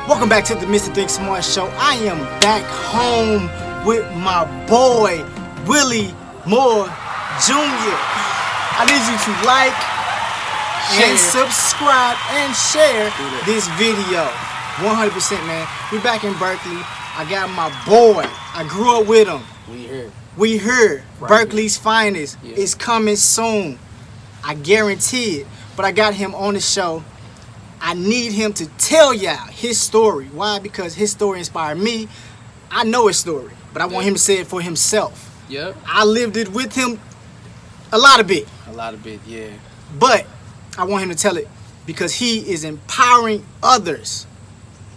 Welcome back to the Mr. ThinkSmart Show. I am back home with my boy, Willie Moore Jr. I need you to like and subscribe and share this video. 100%, man. We're back in Berkeley. I got my boy. I grew up with him. We here. Right. Berkeley's finest is coming soon. I guarantee it. But I got him on the show. I need him to tell y'all his story. Why? Because his story inspired me. I know his story, but I want him to say it for himself. Yep. I lived it with him a lot of bit. Yeah. But I want him to tell it because he is empowering others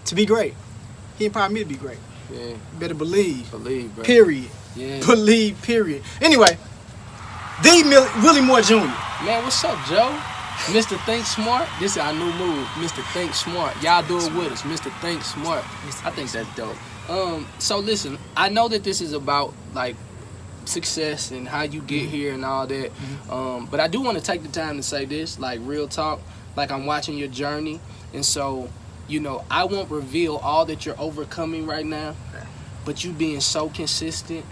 to be great. He empowered me to be great. Yeah. You better believe. Believe, bro. Period. Yeah. Believe, period. Anyway, Willie Moore Jr. Man, what's up, Joe? Mr. Think Smart, this is our new move. Mr. Think Smart. Y'all do it with us. Mr. Think Smart. I think that's dope. So listen, I know that this is about like success and how you get here and all that. But I do want to take the time to say this, like real talk, like I'm watching your journey. And so, you know, I won't reveal all that you're overcoming right now, but you being so consistent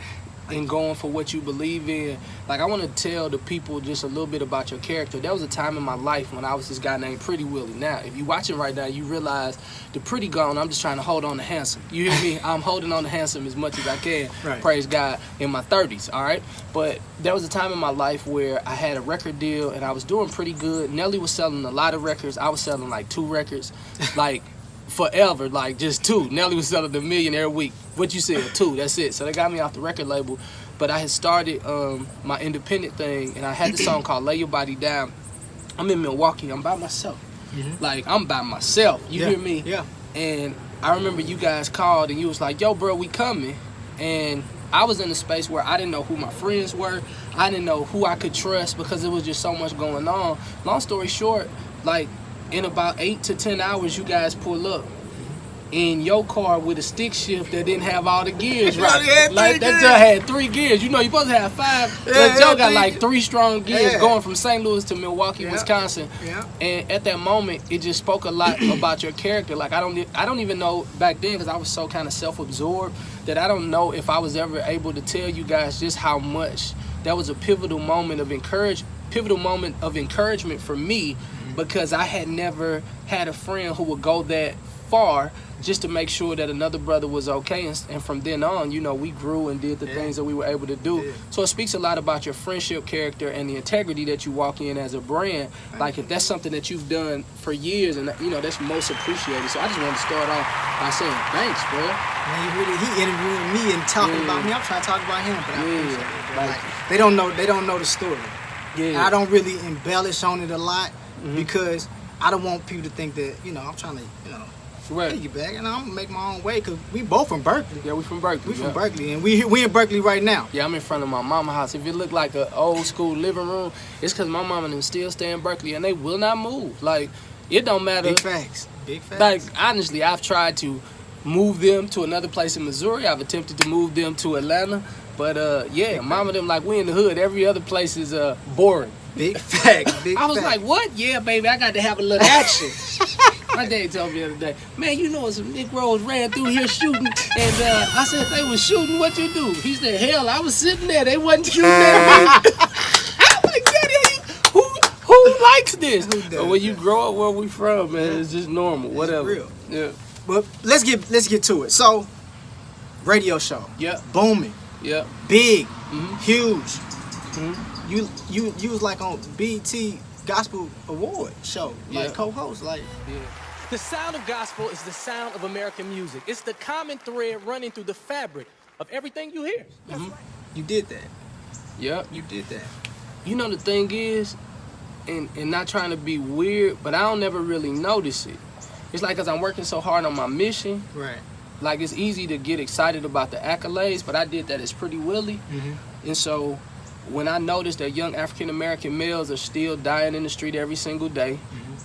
and going for what you believe in. Like, I want to tell the people just a little bit about your character. There was a time in my life when I was this guy named Pretty Willie. Now, if you're watching right now, you realize the pretty gone, I'm just trying to hold on to handsome. You hear me? I'm holding on to handsome as much as I can, praise God, in my 30s, all right? But there was a time in my life where I had a record deal and I was doing pretty good. Nelly was selling a lot of records. I was selling like 2 records, like forever, like just 2. Nelly was selling $1 million every week. What you said, 2, that's it. So they got me off the record label. But I had started my independent thing, and I had this song called Lay Your Body Down. I'm in Milwaukee. I'm by myself. Like, I'm by myself. You hear me? Yeah. And I remember you guys called, and you was like, yo, bro, we coming. And I was in a space where I didn't know who my friends were. I didn't know who I could trust because there was just so much going on. Long story short, like, in about 8 to 10 hours, you guys pull up in your car with a stick shift that didn't have all the gears right. Like that just had 3 gears. You know, you're supposed to have 5. But Joe got like 3 strong gears going from St. Louis to Milwaukee, Wisconsin. And at that moment, it just spoke a lot about your character. Like I don't even know back then because I was so kind of self-absorbed that I don't know if I was ever able to tell you guys just how much that was a pivotal moment of encouragement for me because I had never had a friend who would go that far just to make sure that another brother was okay, and from then on, you know, we grew and did the things that we were able to do. So it speaks a lot about your friendship character and the integrity that you walk in as a brand. Like if that's something that you've done for years, and you know that's most appreciated. So I just wanted to start off by saying thanks, bro. Man, he interviewing me and talking about me. I'm trying to talk about him, but I appreciate it. Like they don't know the story. I don't really embellish on it a lot because I don't want people to think that I'm trying to piggyback, and I'm gonna make my own way because we both from Berkeley. Yeah, we from Berkeley. We from Berkeley, and we in Berkeley right now. Yeah, I'm in front of my mama's house. If it look like an old school living room, it's because my mama and them still stay in Berkeley, and they will not move. Like it don't matter. Big facts. Like honestly, I've tried to move them to another place in Missouri. I've attempted to move them to Atlanta, but mama them like we in the hood. Every other place is boring. Big facts. I was like, what? Yeah, baby, I got to have a little action. My dad told me the other day, man, you know some Negroes ran through here shooting, and I said, they was shooting, what you do? He said, hell, I was sitting there, they wasn't shooting at me. I'm like, Daddy, who likes this? But when you grow up where we from, man, it's just normal, whatever. It's real. Yeah. Well, let's get to it. So, radio show. Yeah. Booming. Yeah. Big. Huge. You was like on BET Gospel Award show, like co-host, like. Yeah. The sound of gospel is the sound of American music. It's the common thread running through the fabric of everything you hear. You did that. Yeah. You did that. You know the thing is, and not trying to be weird, but I don't ever really notice it. It's like, cause I'm working so hard on my mission. Right. Like it's easy to get excited about the accolades, but I did that as Pretty Willie. And so when I noticed that young African American males are still dying in the street every single day,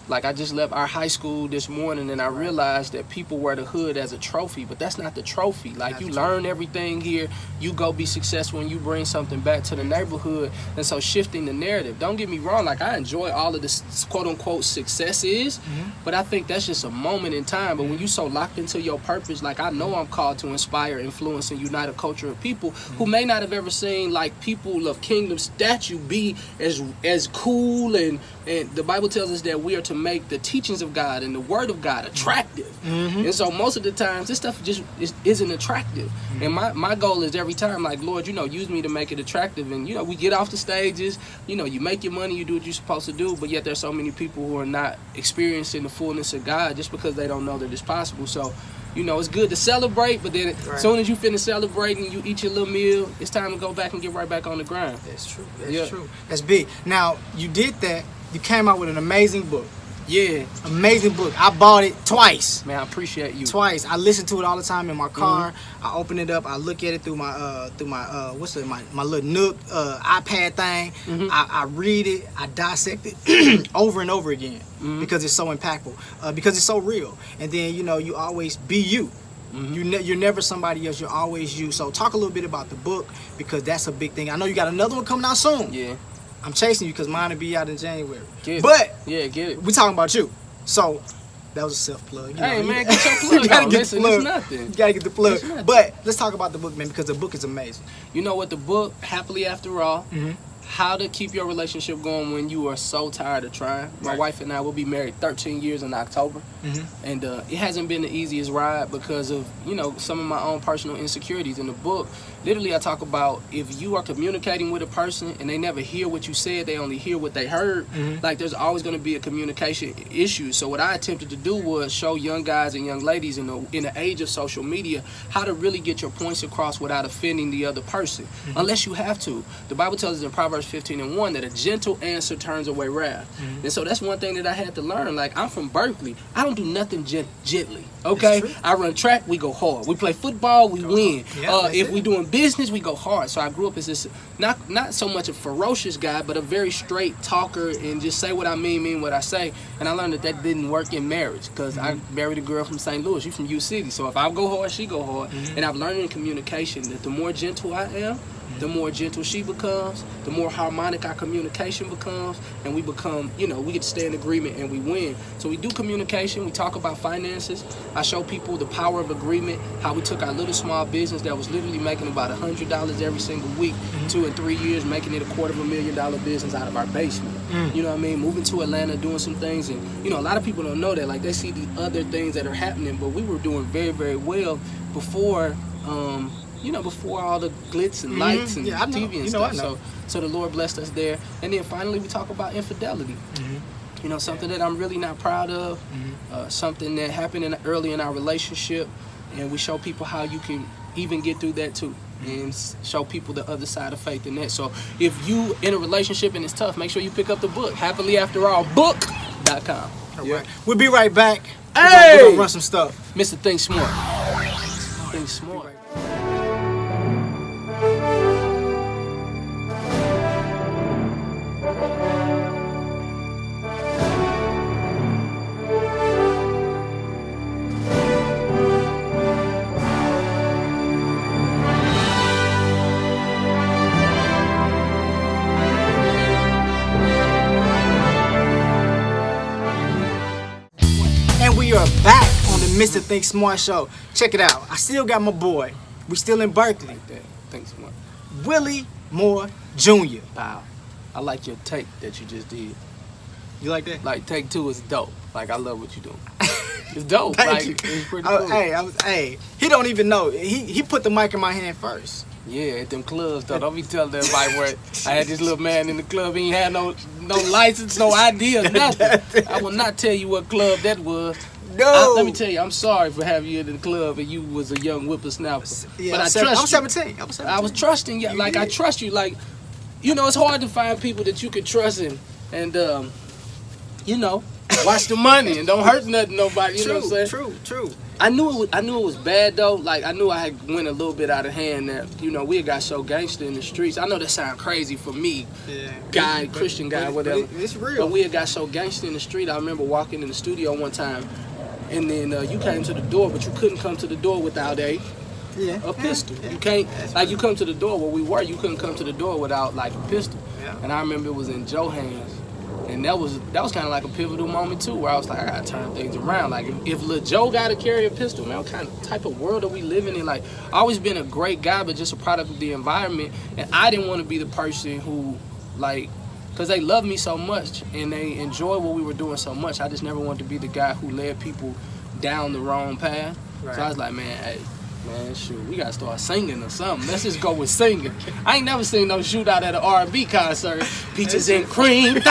Like, I just left our high school this morning, and I realized that people wear the hood as a trophy, but that's not the trophy. Like, you learn everything here, you go be successful, and you bring something back to the neighborhood. And so shifting the narrative, don't get me wrong, like, I enjoy all of this quote-unquote successes, but I think that's just a moment in time. But when you so locked into your purpose, like, I know I'm called to inspire, influence, and unite a culture of people who may not have ever seen, like, people of kingdom statue be as cool, and the Bible tells us that we are to make the teachings of God and the word of God attractive. And so most of the times this stuff just isn't attractive. And my goal is every time, like, Lord, use me to make it attractive. And we get off the stages, you make your money, you do what you're supposed to do, but yet there's so many people who are not experiencing the fullness of God just because they don't know that it's possible. So it's good to celebrate, but then as soon as you finish celebrating, you eat your little meal, it's time to go back and get right back on the grind. That's true. That's true. That's big. Now, you did that. You came out with an amazing book. Yeah. Amazing book. I bought it twice. Man, I appreciate you. Twice. I listen to it all the time in my car. I open it up. I look at it through my my little Nook iPad thing. I read it. I dissect it over and over again because it's so impactful. Because it's so real. And then you always be you. You're never somebody else. You're always you. So talk a little bit about the book because that's a big thing. I know you got another one coming out soon. Yeah. I'm chasing you because mine will be out in January. Get it. We talking about you. So that was a self plug. Hey man, get your plug. You gotta get Listen, the plug. It's nothing. You gotta get the plug. But let's talk about the book, man, because the book is amazing. You know what? The book, Happily After All, how to keep your relationship going when you are so tired of trying. My wife and I will be married 13 years in October, and it hasn't been the easiest ride because of some of my own personal insecurities. In the book, literally, I talk about if you are communicating with a person and they never hear what you said, they only hear what they heard. Like, there's always going to be a communication issue. So what I attempted to do was show young guys and young ladies in the age of social media how to really get your points across without offending the other person, unless you have to. The Bible tells us in Proverbs 15:1 that a gentle answer turns away wrath. And so that's one thing that I had to learn. Like, I'm from Berkeley. I don't do nothing gently. Okay, I run track, we go hard. We play football, we win. If we doing business, we go hard. So I grew up as this not so much a ferocious guy, but a very straight talker and just say what I mean what I say. And I learned that didn't work in marriage because I married a girl from St. Louis. She's from U City. So if I go hard, she go hard. And I've learned in communication that the more gentle I am, the more gentle she becomes, the more harmonic our communication becomes, and we become, we get to stay in agreement and we win. So we do communication, we talk about finances. I show people the power of agreement, how we took our little small business that was literally making about $100 every single week, 2 and 3 years, making it a $250,000 business out of our basement. You know what I mean? Moving to Atlanta, doing some things, and a lot of people don't know that. Like, they see the other things that are happening, but we were doing very, very well before before all the glitz and lights and TV and stuff. So the Lord blessed us there. And then finally we talk about infidelity. Something that I'm really not proud of, something that happened early in our relationship, and we show people how you can even get through that too, and show people the other side of faith in that. So if you in a relationship and it's tough, make sure you pick up the book, Happily After All book.com. We'll be right back. Hey! We're gonna run some stuff. Mr. ThinkSmart. ThinkSmart. We are back on the Mr. ThinkSmart show. Check it out. I still got my boy. We still in Berkeley. Like that. ThinkSmart. Willie Moore Jr. Wow. I like your take that you just did. You like that? Like, take 2 is dope. Like, I love what you're doing. It's dope. Thank you. It's pretty cool. Hey, he don't even know. He put the mic in my hand first. Yeah, at them clubs though. Don't be telling everybody where I had this little man in the club. He ain't had no license, no idea, nothing. I will not tell you what club that was. No. Let me tell you, I'm sorry for having you in the club and you was a young whippersnapper. Yeah, but I trust you. I'm 17. I was trusting you. Like, I trust you. Like, it's hard to find people that you can trust and watch the money and don't hurt nothing nobody. You know what I'm saying? True. I knew it was bad though. Like I knew I had went a little bit out of hand. That we had got so gangster in the streets. I know that sound crazy for me, Christian guy, whatever. But it's real. But we had got so gangster in the street. I remember walking in the studio one time, and then you came to the door, but you couldn't come to the door without a pistol. You can't you come to the door where we were. You couldn't come to the door without like a pistol. Yeah. And I remember it was in Joe's hands. And that was kind of like a pivotal moment too, where I was like, I gotta turn things around. Like if Lil Joe gotta carry a pistol, man, what kind of type of world are we living in? Like, I always been a great guy, but just a product of the environment. And I didn't want to be the person who, like, because they love me so much and they enjoy what we were doing so much. I just never wanted to be the guy who led people down the wrong path. Right. So I was like, man, shoot, we gotta start singing or something. Let's just go with singing. I ain't never seen no shootout at an R&B concert. Peaches and cream, ain't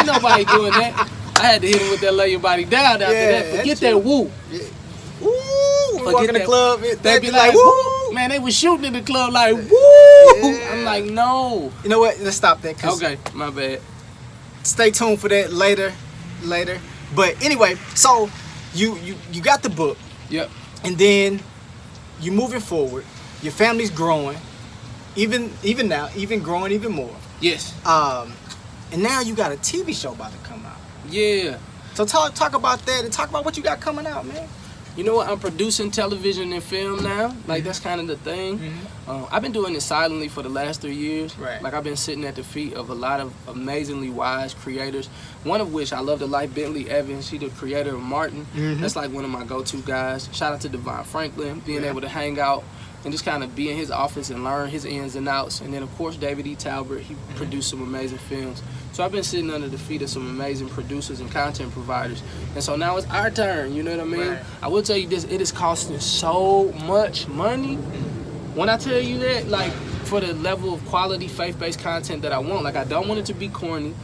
nobody doing that. I had to hit him with that lay your body down after that. Forget that woo. Yeah. Woo! We walk in the club, they be like, woo! Man, they was shooting in the club like, woo! Yeah. I'm like, no. You know what? Let's stop that. Okay, my bad. Stay tuned for that later. But anyway, so you got the book. Yep. And then you're moving forward. Your family's growing, even now, even growing even more. Yes. And now you got a TV show about to come out. Yeah. So talk about that and talk about what you got coming out, man. You know what? I'm producing television and film now. Like, that's kind of the thing. I've been doing it silently for the last 3 years. Right. Like, I've been sitting at the feet of a lot of amazingly wise creators. One of which I love to like, Bentley Evans. She's the creator of Martin. That's like one of my go-to guys. Shout out to Devon Franklin, being able to hang out and just kind of be in his office and learn his ins and outs. And then, of course, David E. Talbert. He produced some amazing films. So I've been sitting under the feet of some amazing producers and content providers. And so now it's our turn, you know what I mean? Right. I will tell you this, it is costing so much money. When I tell you that, like, for the level of quality faith-based content that I want, like, I don't want it to be corny.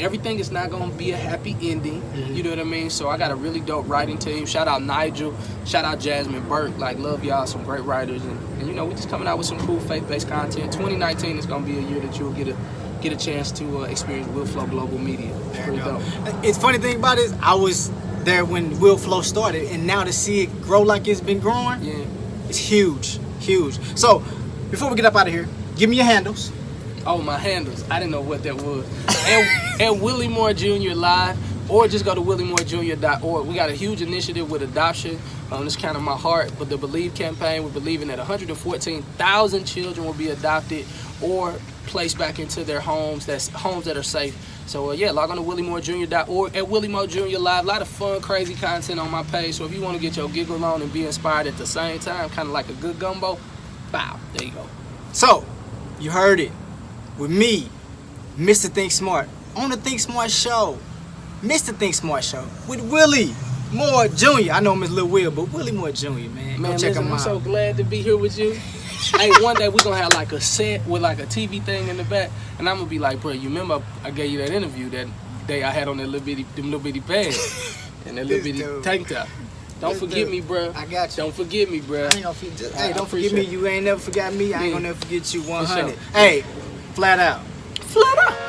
Everything is not going to be a happy ending, you know what I mean? So I got a really dope writing team. Shout out Nigel, shout out Jasmine Burke. Like, love y'all, some great writers. And you know, we just coming out with some cool faith-based content. 2019 is going to be a year that you'll get a chance to experience Will Flow Global Media. It's pretty dope. It's funny thing about it is I was there when Will Flow started, and now to see it grow like it's been growing, it's huge. So before we get up out of here, give me your handles. Oh, my handles. I didn't know what that was. and Willie Moore Jr. Live, or just go to williemoorejr.org. We got a huge initiative with adoption. It's kind of my heart, but the Believe campaign, we're believing that 114,000 children will be adopted or placed back into their homes. That's homes that are safe. So log on to williemoorejr.org. At Willie Moore Jr. Live, a lot of fun, crazy content on my page. So if you want to get your giggle on and be inspired at the same time, kind of like a good gumbo, bow, there you go. So, you heard it. With me, Mr. Think Smart, on the Think Smart Show. Mr. Think Smart Show with Willie Moore Jr. I know him as Lil Will, but Willie Moore Jr., man. Go check him out. I'm so glad to be here with you. Hey, one day we're going to have like a set with like a TV thing in the back, and I'm going to be like, bro, you remember I gave you that interview that day I had on that little bitty pants and that little bitty tank top. Don't forget me, bro. I got you. Don't forget me, bro. I ain't gonna forget. Hey, don't forget me. You ain't never forgot me. I ain't gonna never forget you 100. Hey, flat out. Flat out.